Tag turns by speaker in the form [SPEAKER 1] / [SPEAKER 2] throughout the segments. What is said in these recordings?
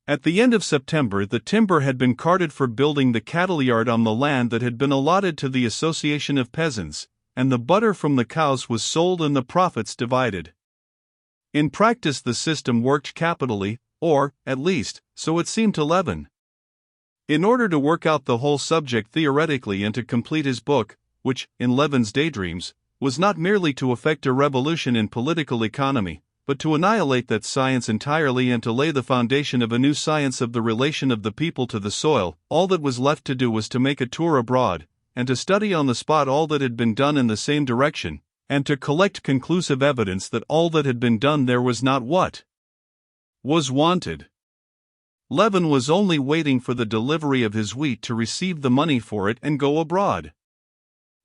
[SPEAKER 1] At the end of September, the timber had been carted for building the cattle yard on the land that had been allotted to the Association of Peasants, and the butter from the cows was sold and the profits divided. In practice, the system worked capitally, or, at least, so it seemed to Levin. In order to work out the whole subject theoretically and to complete his book, which, in Levin's daydreams, was not merely to effect a revolution in political economy, but to annihilate that science entirely and to lay the foundation of a new science of the relation of the people to the soil, all that was left to do was to make a tour abroad, and to study on the spot all that had been done in the same direction, and to collect conclusive evidence that all that had been done there was not what was wanted. Levin was only waiting for the delivery of his wheat to receive the money for it and go abroad.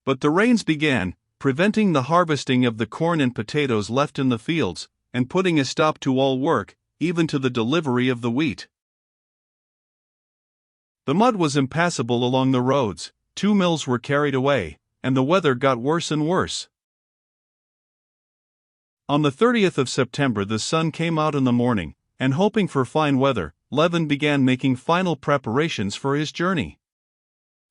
[SPEAKER 1] But the rains began, preventing the harvesting of the corn and potatoes left in the fields, and putting a stop to all work, even to the delivery of the wheat. The mud was impassable along the roads, 2 mills were carried away, and the weather got worse and worse. On the 30th of September the sun came out in the morning, and hoping for fine weather, Levin began making final preparations for his journey.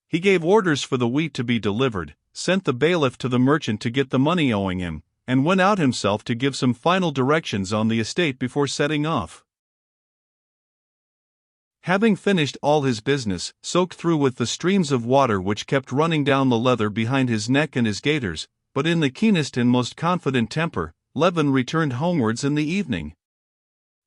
[SPEAKER 1] He gave orders for the wheat to be delivered, sent the bailiff to the merchant to get the money owing him, and went out himself to give some final directions on the estate before setting off. Having finished all his business, soaked through with the streams of water which kept running down the leather behind his neck and his gaiters, but in the keenest and most confident temper, Levin returned homewards in the evening.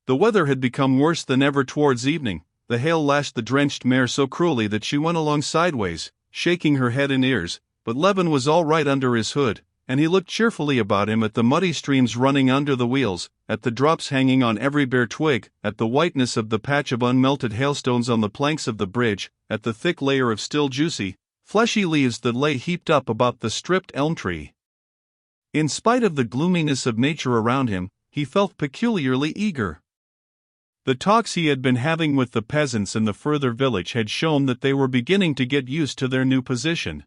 [SPEAKER 1] The weather had become worse than ever towards evening. The hail lashed the drenched mare so cruelly that she went along sideways, shaking her head and ears, but Levin was all right under his hood, and he looked cheerfully about him at the muddy streams running under the wheels, at the drops hanging on every bare twig, at the whiteness of the patch of unmelted hailstones on the planks of the bridge, at the thick layer of still juicy, fleshy leaves that lay heaped up about the stripped elm tree. In spite of the gloominess of nature around him, he felt peculiarly eager. The talks he had been having with the peasants in the further village had shown that they were beginning to get used to their new position.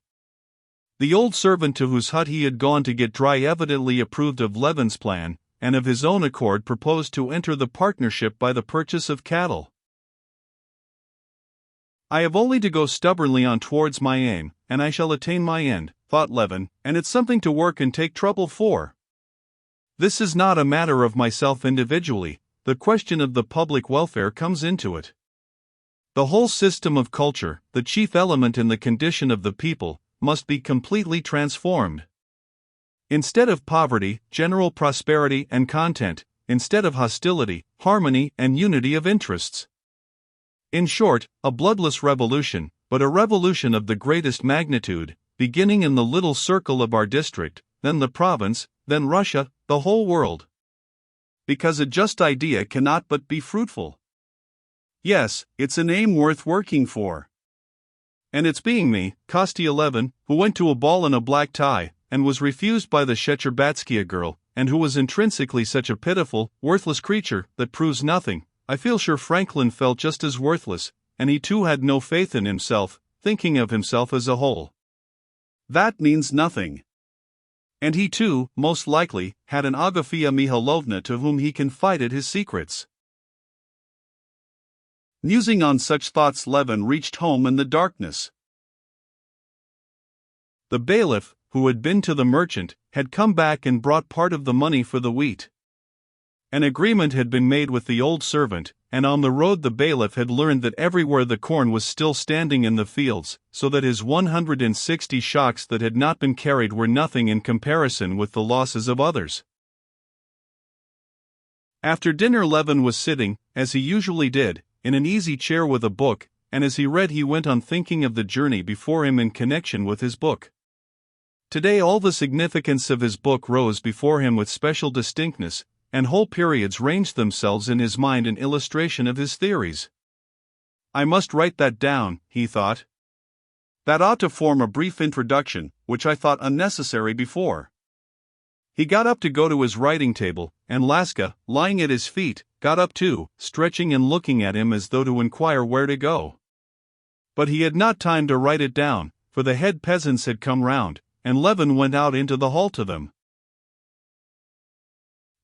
[SPEAKER 1] The old servant to whose hut he had gone to get dry evidently approved of Levin's plan, and of his own accord proposed to enter the partnership by the purchase of cattle. "I have only to go stubbornly on towards my aim, and I shall attain my end," thought Levin, "and it's something to work and take trouble for. This is not a matter of myself individually. The question of the public welfare comes into it. The whole system of culture, the chief element in the condition of the people, must be completely transformed. Instead of poverty, general prosperity and content; instead of hostility, harmony and unity of interests. In short, a bloodless revolution, but a revolution of the greatest magnitude, beginning in the little circle of our district, then the province, then Russia, the whole world. Because a just idea cannot but be fruitful. Yes, it's an aim worth working for. And it's being me, Kostya Levin, who went to a ball in a black tie, and was refused by the Shcherbátskia girl, and who was intrinsically such a pitiful, worthless creature, that proves nothing. I feel sure Franklin felt just as worthless, and he too had no faith in himself, thinking of himself as a whole. That means nothing. And he too, most likely, had an Agafia Mihailovna to whom he confided his secrets. Musing on such thoughts, Levin reached home in the darkness. The bailiff, who had been to the merchant, had come back and brought part of the money for the wheat. An agreement had been made with the old servant, and on the road the bailiff had learned that everywhere the corn was still standing in the fields, so that his 160 shocks that had not been carried were nothing in comparison with the losses of others. After dinner Levin was sitting, as he usually did, in an easy chair with a book, and as he read he went on thinking of the journey before him in connection with his book. Today all the significance of his book rose before him with special distinctness, and whole periods ranged themselves in his mind in illustration of his theories. I must write that down, he thought. That ought to form a brief introduction, which I thought unnecessary before. He got up to go to his writing table, and Laska, lying at his feet, got up too, stretching and looking at him as though to inquire where to go. But he had not time to write it down, for the head peasants had come round, and Levin went out into the hall to them.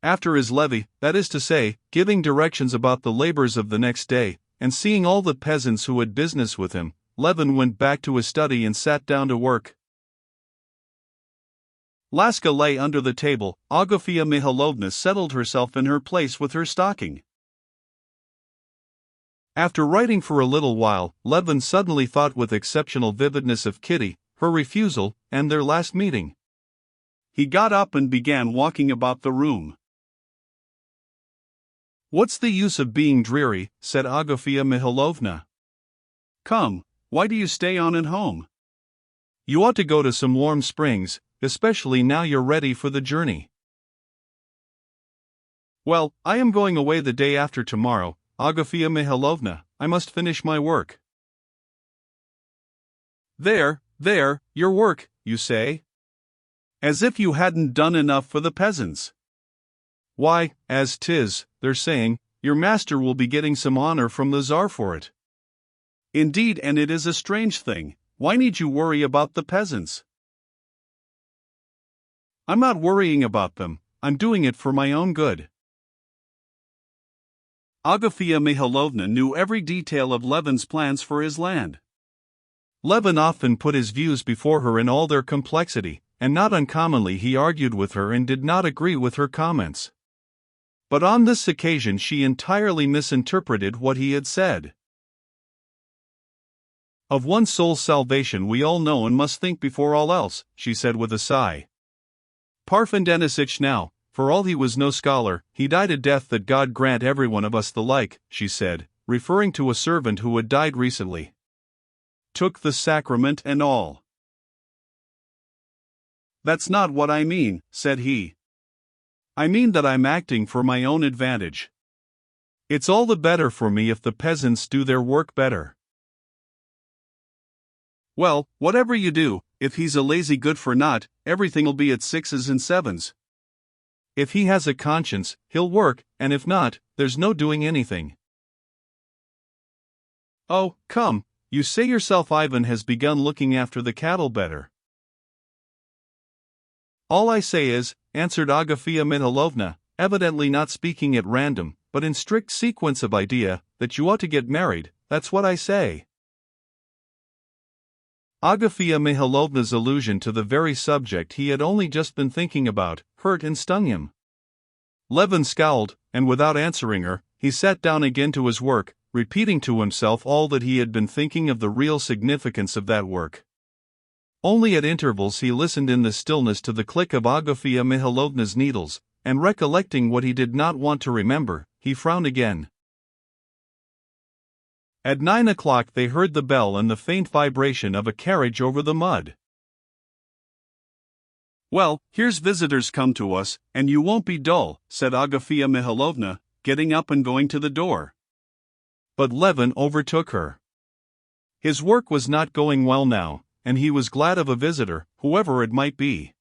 [SPEAKER 1] After his levee, that is to say, giving directions about the labors of the next day, and seeing all the peasants who had business with him, Levin went back to his study and sat down to work. Laska lay under the table. Agafia Mihailovna settled herself in her place with her stocking. After writing for a little while, Levin suddenly thought with exceptional vividness of Kitty, her refusal, and their last meeting. He got up and began walking about the room. "What's the use of being dreary?" said Agafia Mihailovna. "Come, why do you stay on at home? You ought to go to some warm springs, especially now you're ready for the journey." "Well, I am going away the day after tomorrow, Agafia Mihailovna. I must finish my work." There, your work, you say? As if you hadn't done enough for the peasants. Why, as 'tis, they're saying, your master will be getting some honor from the Tsar for it. Indeed, and it is a strange thing. Why need you worry about the peasants? I'm not worrying about them, I'm doing it for my own good. Agafia Mihailovna knew every detail of Levin's plans for his land. Levin often put his views before her in all their complexity, and not uncommonly he argued with her and did not agree with her comments. But on this occasion she entirely misinterpreted what he had said. Of one's soul's salvation we all know and must think before all else, she said with a sigh. Parfen Denisich now, for all he was no scholar, he died a death that God grant every one of us the like, she said, referring to a servant who had died recently. Took the sacrament and all. That's not what I mean, said he. I mean that I'm acting for my own advantage. It's all the better for me if the peasants do their work better. Well, whatever you do, if he's a lazy good-for-naught, everything'll be at 6s and 7s. If he has a conscience, he'll work, and if not, there's no doing anything. Oh, come, you say yourself Ivan has begun looking after the cattle better. All I say is, answered Agafia Mihailovna, evidently not speaking at random, but in strict sequence of idea, that you ought to get married, that's what I say. Agafia Mihailovna's allusion to the very subject he had only just been thinking about, hurt and stung him. Levin scowled, and without answering her, he sat down again to his work, repeating to himself all that he had been thinking of the real significance of that work. Only at intervals he listened in the stillness to the click of Agafia Mihailovna's needles, and recollecting what he did not want to remember, he frowned again. At 9 o'clock they heard the bell and the faint vibration of a carriage over the mud. Well, here's visitors come to us, and you won't be dull, said Agafia Mihailovna, getting up and going to the door. But Levin overtook her. His work was not going well now, and he was glad of a visitor, whoever it might be.